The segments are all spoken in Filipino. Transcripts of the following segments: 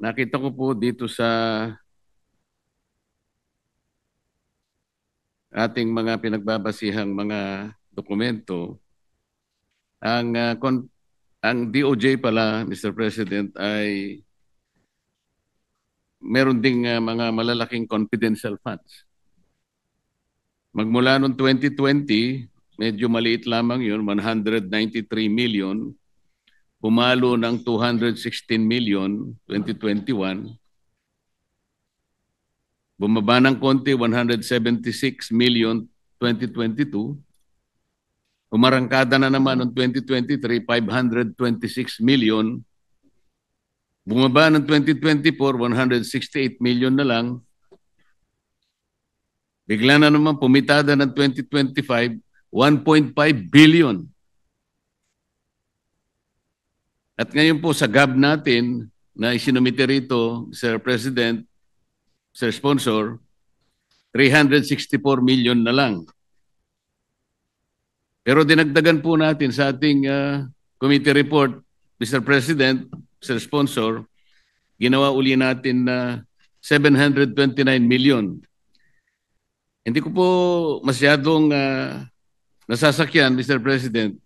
nakita ko po dito sa ating mga pinagbabasihang mga dokumento, ang ang DOJ pala, Mr. President, ay meron ding mga malalaking confidential funds. Magmula noong 2020, medyo maliit lamang yun, 193 million, pumalo ng 216 million 2021, bumaba ng konti 176 million 2022, umarangkada na naman noong 2023 526 million, bumaba ng 2024 168 million na lang, bigla na naman pumitada ng 2025 1.5 billion. At ngayon po sa GAB natin na isinumite rito, Sir President, Sir Sponsor, 364 million na lang. Pero dinagdagan po natin sa ating committee report, Mr. President, Sir Sponsor, ginawa uli natin na 729 million. Hindi ko po masyadong nasasakyan, Mr. President,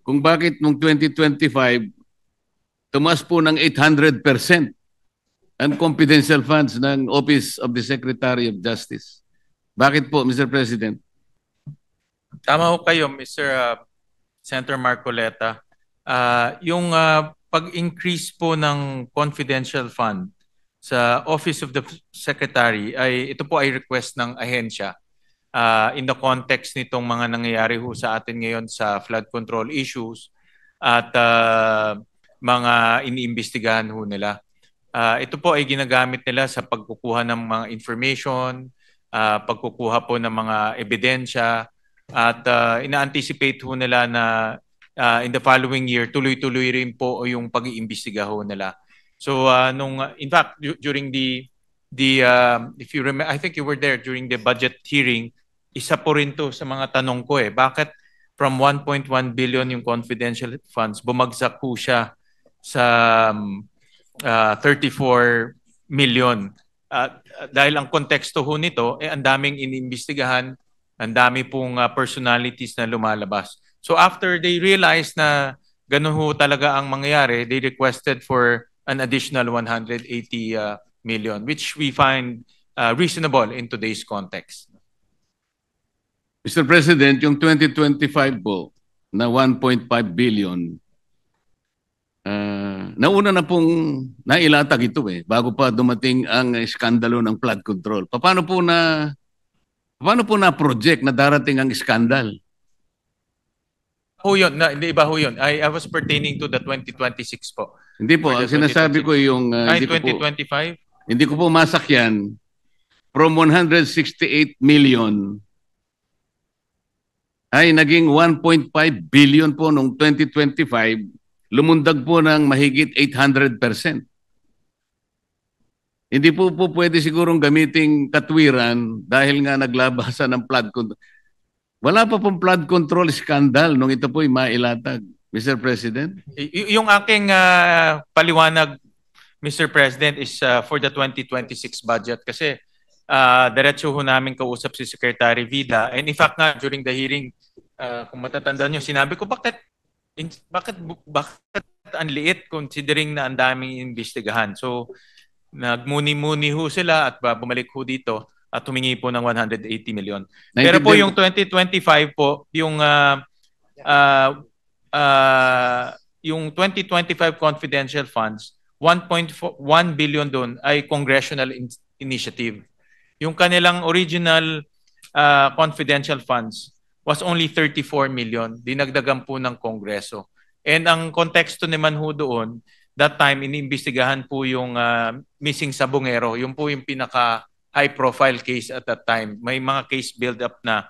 kung bakit noong 2025, tumaas po ng 800% ang confidential funds ng Office of the Secretary of Justice. Bakit po, Mr. President? Tama ho kayo, Mr. Senator Marcoleta. Yung pag-increase po ng confidential fund sa Office of the Secretary, ito po ay request ng ahensya in the context nitong mga nangyayari ho sa atin ngayon sa flood control issues at mga iniimbestigahan ho nila. Ito po ay ginagamit nila sa pagkukuha ng mga information, pagkukuha po ng mga ebidensya, at ina-anticipate ho nila na in the following year, tuloy-tuloy rin po yung pag-iimbestiga ho nila. So in fact, during the if you remember, I think you were there during the budget hearing, isa po rin to sa mga tanong ko bakit from 1.1 billion yung confidential funds, bumagsak po siya sa 34 million. Dahil ang konteksto ho nito, ang daming iniimbestigahan, ang dami pong personalities na lumalabas. So after they realized na ganun ho talaga ang mangyayari, they requested for an additional 180 million, which we find reasonable in today's context. Mr. President, yung 2025 po na 1.5 billion, nauna na pong nailatag ito bago pa dumating ang iskandalo ng flood control. Paano po na project na darating ang iskandal? Ho yun, hindi iba ho yun. I was pertaining to the 2026 po. Hindi po, ang sinasabi ko yung... Ay, 2025? Hindi ko po masakyan. From 168 million ay naging 1.5 billion po noong 2025, lumundag po ng mahigit 800%. Hindi po pwede sigurong gamiting katwiran dahil nga naglabasan ng flood control. Wala pa pong flood control scandal nung ito po'y mailatag, Mr. President. Yung aking paliwanag, Mr. President, is for the 2026 budget kasi diretso ho namin kausap si Secretary Vida. And in fact nga, during the hearing, kung matatandaan nyo, sinabi ko, bakit ang liit considering na ang daming imbestigahan? So, nagmuni-muni ho sila at bumalik ho dito at humingi po ng 180 million. Pero po yung 2025 po, yung 2025 confidential funds, 1.1 billion doon ay congressional initiative. Yung kanilang original confidential funds was only 34 million. Dinagdagan po ng Kongreso. And ang konteksto naman ho doon, that time, iniimbestigahan po yung missing sabongero. Yung po yung pinaka high profile case at that time. May mga case build up na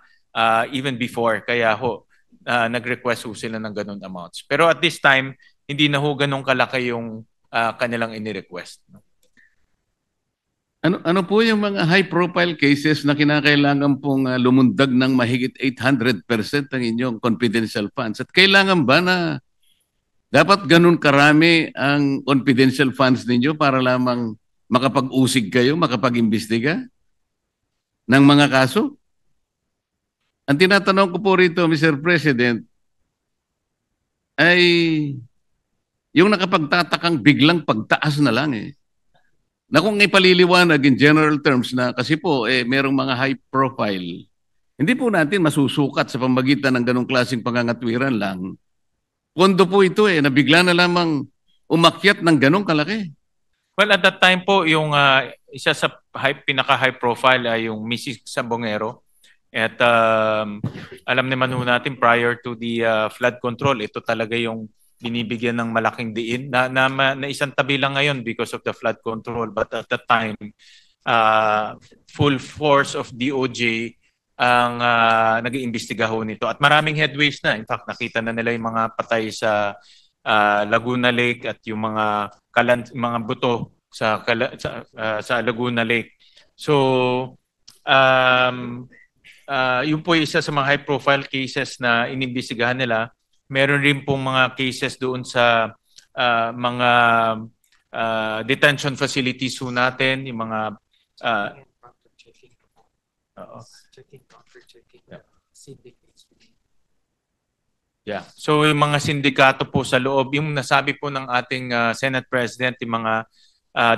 even before. Kaya ho, nag-request ho sila ng ganun amounts. Pero at this time, hindi na ho ganun kalaki yung kanilang ini-request. Ano po yung mga high-profile cases na kinakailangan pong lumundag ng mahigit 800% ng inyong confidential funds? At kailangan ba na Dapat ganun karami ang confidential funds ninyo para lamang makapag-usig kayo, makapag-imbestiga ng mga kaso? Ang tinatanong ko po rito, Mr. President, ay yung nakapagtatakang biglang pagtaas na lang eh. Na kung ipaliliwanag in general terms na kasi po merong mga high profile, hindi po natin masusukat sa pamagitan ng ganong klaseng pangangatwiran lang. Pondo po ito na bigla na lamang umakyat ng ganong kalaki. Well, at that time po, yung isa sa pinaka-high profile ay yung Mrs. Sabongero. At alam naman ho natin prior to the flood control, ito talaga yung binibigyan ng malaking diin na isang tabi lang ngayon because of the flood control. But at that time, full force of DOJ ang nag-iimbestiga ho nito. At maraming headways na. In fact, nakita na nila yung mga patay sa Laguna Lake at yung mga buto sa Laguna Lake. So, yun po isa sa mga high-profile cases na inimbestigahan nila. Meron rin pong mga cases doon sa mga detention facilities ho natin, yung mga So yung mga sindikato po sa loob, yung nasabi po ng ating Senate President, yung mga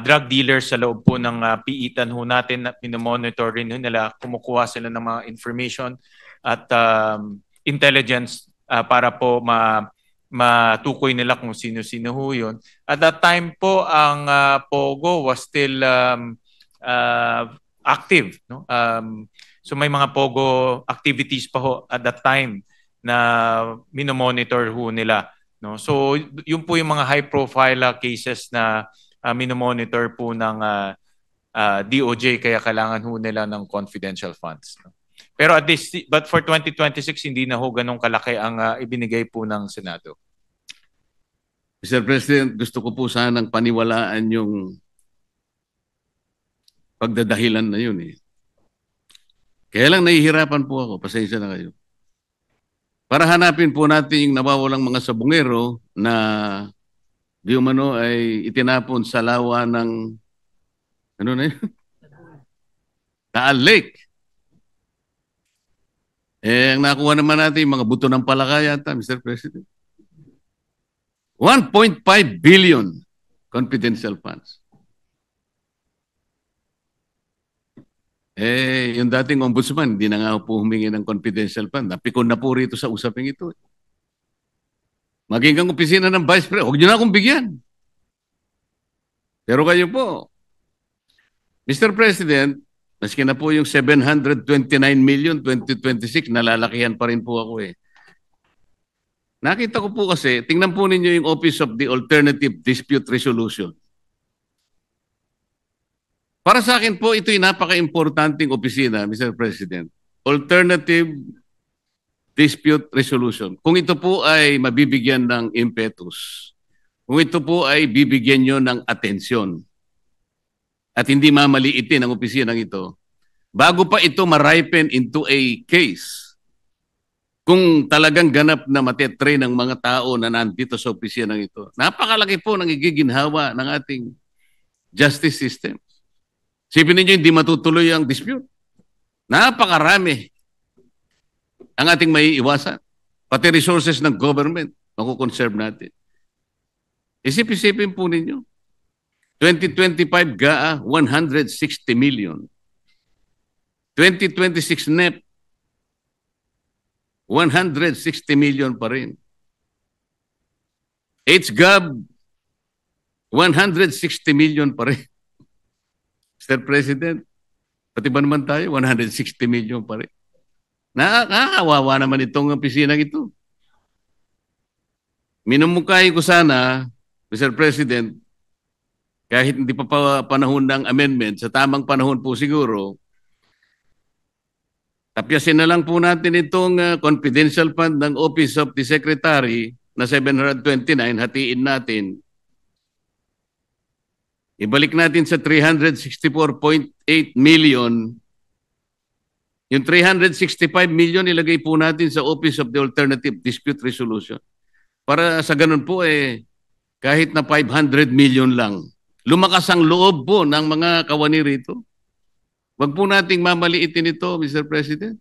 drug dealers sa loob po ng piitan ho natin na pinomonitor rin nila, kumukuha sila ng mga information at intelligence para po matukoy nila kung sino-sino ho yun. At that time po, ang POGO was still active. No? So may mga POGO activities pa ho at that time na minomonitor ho nila. No? So yun po yung mga high-profile cases na minomonitor po ng DOJ, kaya kailangan ho nila ng confidential funds. No? Pero but for 2026, hindi na ho ganong kalaki ang ibinigay po ng Senado. Mr. President, gusto ko po sanang paniwalaan yung pagdadahilan na yun eh. Kaya lang nahihirapan po ako, pasensya na kayo. Para hanapin po natin yung nawawalang mga sabongero na di umano ay itinapon sa lawa ng ano na yun? Taal Lake. Ang nakuha naman natin yung mga buto ng palaka yata, Mr. President. 1.5 billion confidential funds. Yung dating ombudsman, hindi na nga po humingi ng confidential fund. Napikon na po rito sa usaping ito. Maging kang opisina ng Vice President, huwag niyo na akong bigyan. Pero kayo po, Mr. President, maski na po yung 729 million 2026, nalalakihan pa rin po ako eh. Nakita ko po kasi, tingnan po ninyo yung Office of the Alternative Dispute Resolution. Para sa akin po, ito'y napaka-importanting opisina, Mr. President. Alternative Dispute Resolution. Kung ito po ay mabibigyan ng impetus, kung ito po ay bibigyan nyo ng atensyon, at hindi mamaliitin ang opisinang ito, bago pa ito ma-ripen into a case, kung talagang ganap na matetre ng mga tao na nandito sa opisinang ito, napakalaki po ng igiginhawa ng ating justice system. Sipin ninyo, hindi matutuloy ang dispute. Napakarami ang ating maiiwasan. Pati resources ng government, makukonserve natin. Isip-isipin po ninyo. 2025 GAA, 160 million. 2026 NEP, 160 million pa rin. HGAB, 160 million pa rin. Mr. President, pati ba naman tayo, 160 million pa rin. Nakakawawa naman itong opisina ito. Minumukay ko sana, Mr. President, kahit hindi pa panahon ng amendment, sa tamang panahon po siguro, tapyasin na lang po natin itong confidential fund ng Office of the Secretary na 729, hatiin natin. Ibalik natin sa 364.8 million. Yung 365 million ilagay po natin sa Office of the Alternative Dispute Resolution. para sa ganun po kahit na 500 million lang, lumakas ang loob po ng mga kawani rito. Wag po nating mamaliitin ito, Mr. President.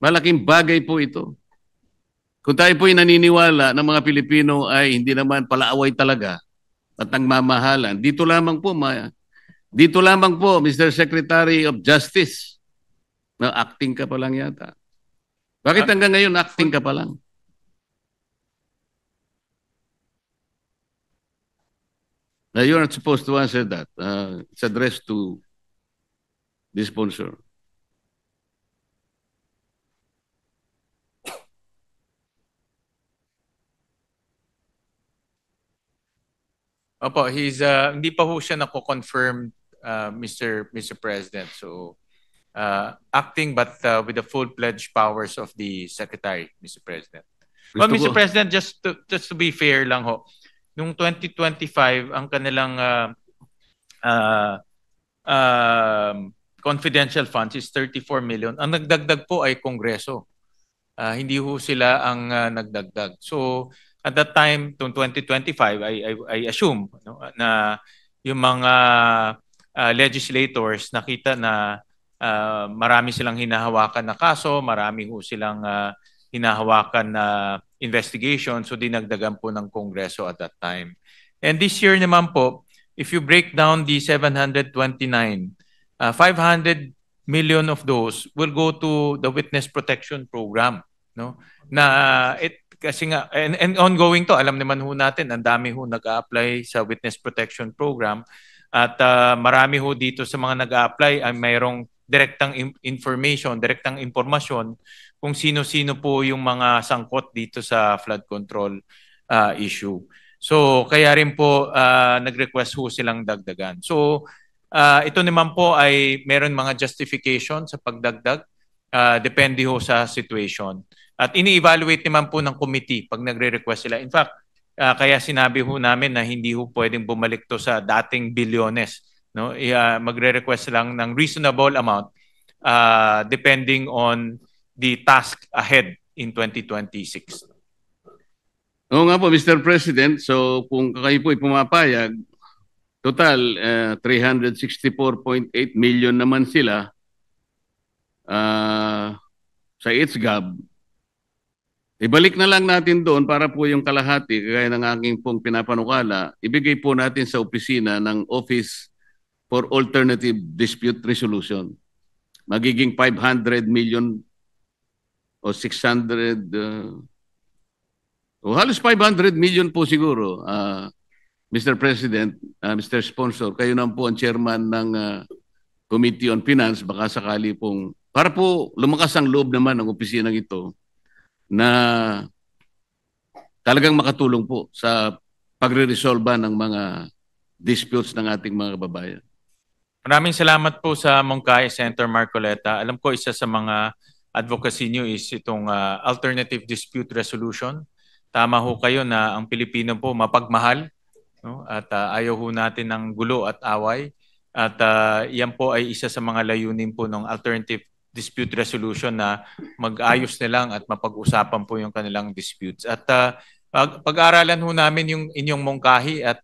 Malaking bagay po ito. Kung tayo po'y naniniwala ng mga Pilipino ay hindi naman palaaway talaga at nagmamahalan, dito lamang po, Mr. Secretary of Justice, na acting ka pa lang yata. Bakit hanggang ngayon acting ka pa lang? Now, you're not supposed to answer that. It's addressed to the sponsor. Opo, hindi pa ho siya nako-confirm, Mr. President. So, acting but with the full-fledged powers of the Secretary, Mr. President. Well, Mr. President, just to be fair lang ho, nung 2025, ang kanilang confidential funds is 34 million. Ang nagdagdag po ay Kongreso. Hindi ho sila ang nagdagdag. So, at that time, noong 2025, I assume na yung mga legislators nakita na marami silang hinahawakan na kaso, marami ho silang hinahawakan na investigation, so dinagdagan po ng Kongreso at that time. And this year naman po, if you break down the 729, 500 million of those will go to the Witness Protection Program. No? Kasi nga, and ongoing to, alam naman ho natin, ang dami ho nag-a-apply sa Witness Protection Program at marami ho dito sa mga nag-a-apply ay mayroong direktang information, direktang impormasyon kung sino-sino po yung mga sangkot dito sa flood control issue. So, kaya rin po nag-request ho silang dagdagan. So, ito naman po ay meron mga justification sa pagdagdag, depende ho sa situation. At ini-evaluate naman po ng committee pag nagre-request sila. In fact, kaya sinabi ho namin na hindi ho pwedeng bumalik to sa dating bilyones. No? Magre-request lang ng reasonable amount depending on the task ahead in 2026. Oo nga po, Mr. President. So kung kayo po ay pumapayag, total 364.8 million naman sila sa ITSGAB. Ibalik na lang natin doon para po yung kalahati, kagaya ng aking pong pinapanukala, ibigay po natin sa opisina ng Office for Alternative Dispute Resolution. Magiging 500 million o 600, halos 500 million po siguro, Mr. President, Mr. Sponsor, kayo na po ang chairman ng Committee on Finance, baka sakali pong, para po lumakas ang loob naman ng opisinang ito, na talagang makatulong po sa pagre-resolve ng mga disputes ng ating mga kababayan. Maraming salamat po sa Mongkay, Senator Marcoleta. Alam ko isa sa mga advocacy niyo is itong alternative dispute resolution. Tama ho kayo na ang Pilipino po mapagmahal, no? At ayaw ho natin ng gulo at away. At yan po ay isa sa mga layunin po ng alternative dispute resolution na mag-ayos na lang at mapag-usapan po yung kanilang disputes. At pag-aaralan ho namin yung inyong mungkahi at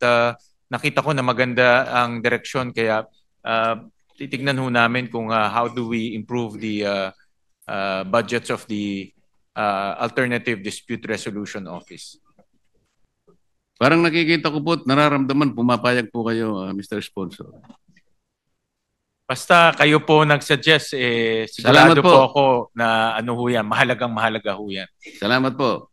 nakita ko na maganda ang direksyon, kaya titignan ho namin kung how do we improve the budgets of the Alternative Dispute Resolution Office. Parang nakikita ko po, nararamdaman, pumapayag po kayo, Mr. Sponsor. Basta kayo po nag-suggest, sigurado po ako na ano ho yan, mahalagang mahalaga ho yan. Salamat po.